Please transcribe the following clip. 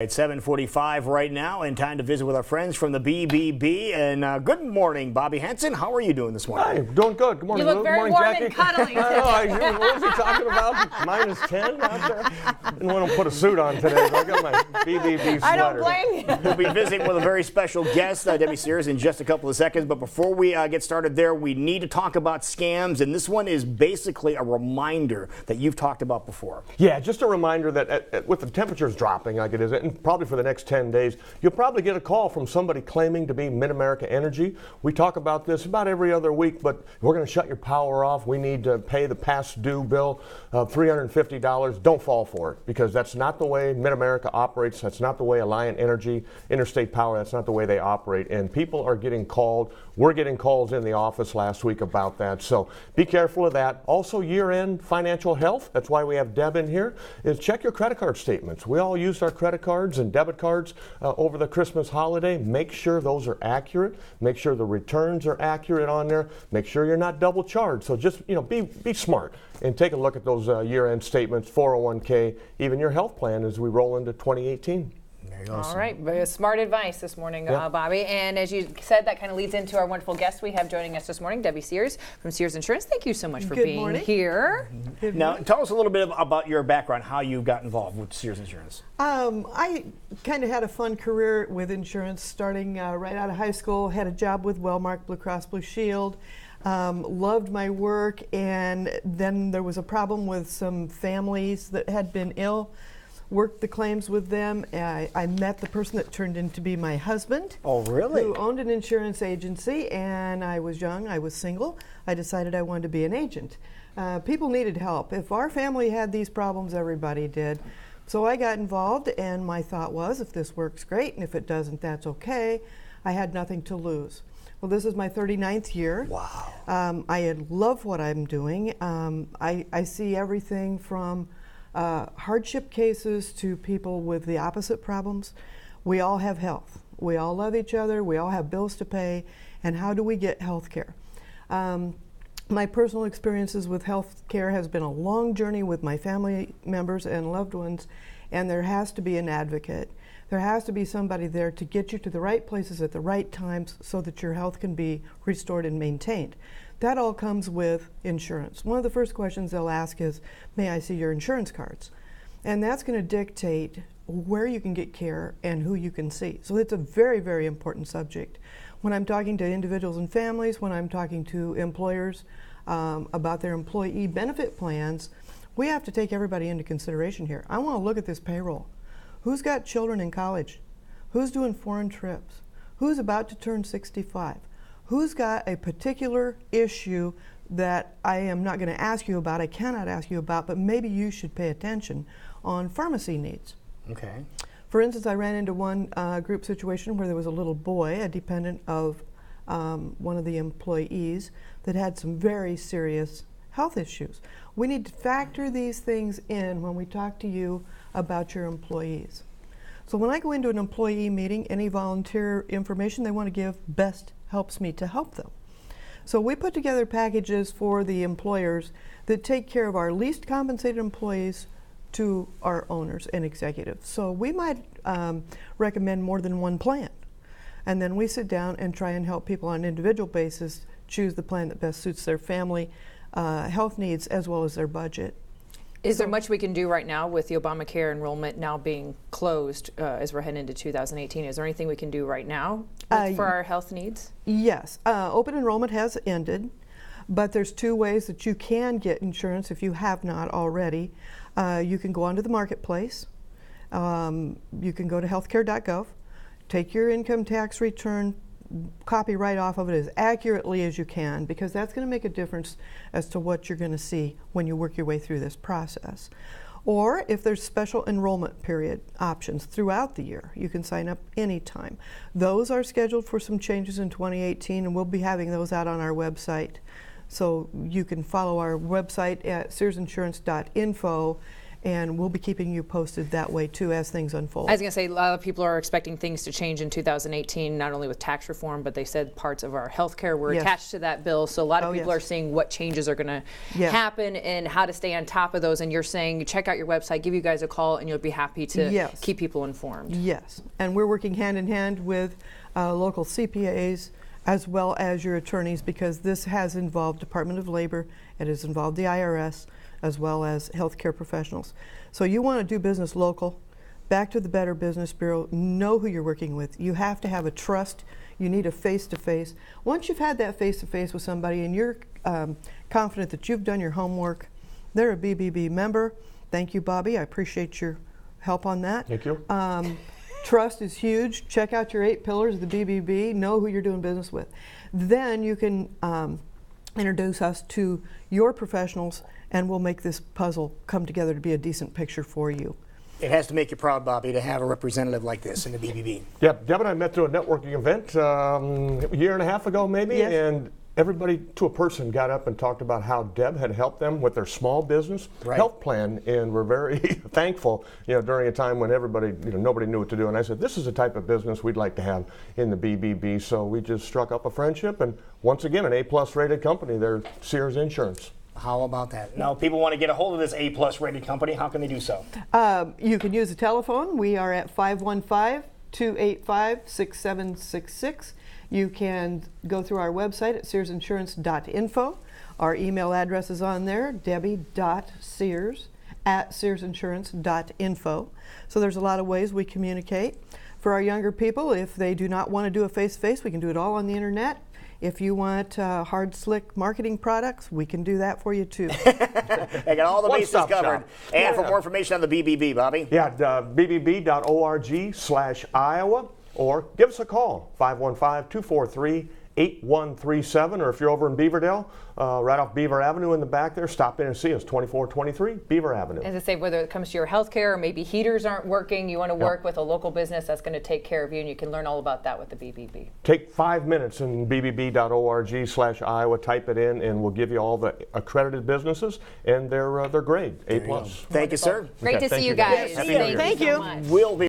It's 7:45 right now, and time to visit with our friends from the BBB. And good morning, Bobby Henson. How are you doing this morning? Hi, doing good. Good morning, You look Lou. very Good morning, warm Jackie. and cuddly I know, what was he talking about? -10 out there? Didn't want to put a suit on today, but I got my BBB sweater. I don't blame you. We'll be visiting with a very special guest, Debbie Sears, in just a couple of seconds. But before we get started there, we need to talk about scams. And this one is basically a reminder that you've talked about before. Yeah, just a reminder that with the temperatures dropping like it is, and probably for the next 10 days, you'll probably get a call from somebody claiming to be Mid-America Energy. We talk about this about every other week, but we're going to shut your power off. We need to pay the past due bill of $350. Don't fall for it, because that's not the way Mid-America operates. That's not the way Alliant Energy, Interstate Power, that's not the way they operate. And people are getting called. We're getting calls in the office last week about that. So be careful of that. Also, year-end financial health, that's why we have Deb in here, is check your credit card statements. We all used our credit cards and debit cards over the Christmas holiday. Make sure those are accurate. Make sure the returns are accurate on there. Make sure you're not double charged. So just, be smart and take a look at those year-end statements, 401k, even your health plan as we roll into 2018. All right, very smart advice this morning, Bobby. And as you said, that kind of leads into our wonderful guest we have joining us this morning, Debbie Sears from Sears Insurance. Thank you so much for being here. Now, tell us a little bit about your background, how you got involved with Sears Insurance. I kind of had a fun career with insurance, starting right out of high school. Had a job with Wellmark, Blue Cross Blue Shield. Loved my work, and then there was a problem with some families that had been ill. Worked the claims with them. I met the person that turned into be my husband. Oh, really? Who owned an insurance agency, and I was young, I was single. I decided I wanted to be an agent. People needed help. If our family had these problems, everybody did. So I got involved, and my thought was, if this works, great, and if it doesn't, that's okay. I had nothing to lose. Well, this is my 39th year. Wow. I love what I'm doing. I see everything from hardship cases to people with the opposite problems. We all have health. We all love each other. We all have bills to pay. And how do we get health care? My personal experiences with health care has been a long journey with my family members and loved ones, and there has to be an advocate. There has to be somebody there to get you to the right places at the right times so that your health can be restored and maintained. That all comes with insurance. One of the first questions they'll ask is, may I see your insurance cards? And that's going to dictate where you can get care and who you can see. So it's a very, very important subject. When I'm talking to individuals and families, when I'm talking to employers about their employee benefit plans, we have to take everybody into consideration here. I want to look at this payroll. Who's got children in college? Who's doing foreign trips? Who's about to turn 65? Who's got a particular issue that I am not going to ask you about, I cannot ask you about, but maybe you should pay attention on pharmacy needs. Okay. For instance, I ran into one group situation where there was a little boy, a dependent of one of the employees, that had some very serious health issues. We need to factor these things in when we talk to you about your employees. So when I go into an employee meeting, any volunteer information they want to give best helps me to help them. So we put together packages for the employers that take care of our least compensated employees to our owners and executives. So we might recommend more than one plan. And then we sit down and try and help people on an individual basis choose the plan that best suits their family health needs as well as their budget. Is there much we can do right now with the Obamacare enrollment now being closed as we're heading into 2018? Is there anything we can do right now for our health needs? Yes. Open enrollment has ended, but there's two ways that you can get insurance if you have not already. You can go onto the marketplace. You can go to healthcare.gov, take your income tax return, copy right off of it as accurately as you can, because that's going to make a difference as to what you're going to see when you work your way through this process. Or if there's special enrollment period options throughout the year, you can sign up anytime. Those are scheduled for some changes in 2018, and we'll be having those out on our website. So you can follow our website at searsinsurance.info and we'll be keeping you posted that way too as things unfold. I was going to say, a lot of people are expecting things to change in 2018, not only with tax reform, but they said parts of our health care were attached to that bill. So a lot of people are seeing what changes are going to happen and how to stay on top of those. And you're saying, check out your website, give you guys a call, and you'll be happy to keep people informed. Yes, and we're working hand in hand with local CPAs as well as your attorneys, because this has involved Department of Labor, it has involved the IRS, as well as healthcare professionals. So you want to do business local, back to the Better Business Bureau, know who you're working with. You have to have a trust. You need a face-to-face. Once you've had that face-to-face with somebody and you're confident that you've done your homework, they're a BBB member. Thank you, Bobby. I appreciate your help on that. Thank you. Trust is huge. Check out your 8 pillars of the BBB. Know who you're doing business with. Then you can introduce us to your professionals, and we'll make this puzzle come together to be a decent picture for you. It has to make you proud, Bobby, to have a representative like this in the BBB. Yeah, Deb and I met through a networking event a year and a half ago, maybe, and everybody to a person got up and talked about how Deb had helped them with their small business health plan, and we're very thankful, during a time when everybody, nobody knew what to do. And I said, this is the type of business we'd like to have in the BBB. So we just struck up a friendship, and once again, an A+ rated company. They're Sears Insurance. How about that? Now, if people want to get a hold of this A+ rated company, how can they do so? You can use the telephone. We are at 515-285-6766. You can go through our website at searsinsurance.info. Our email address is on there, debbie.sears@searsinsurance.info. So there's a lot of ways we communicate. For our younger people, if they do not want to do a face-to-face, we can do it all on the internet. If you want hard, slick marketing products, we can do that for you too. They got all the bases covered. Shop. And for more information on the BBB, Bobby? Yeah, bbb.org/Iowa, or give us a call, 515-243-8137, or if you're over in Beaverdale, right off Beaver Avenue in the back there, stop in and see us, 2423 Beaver Avenue. As I say, whether it comes to your health care or maybe heaters aren't working, you want to work with a local business that's going to take care of you, and you can learn all about that with the BBB. Take 5 minutes in bbb.org/Iowa, type it in, and we'll give you all the accredited businesses and their grade, A+. Thank you, sir. Great to see you guys. Thank you. So much. We'll be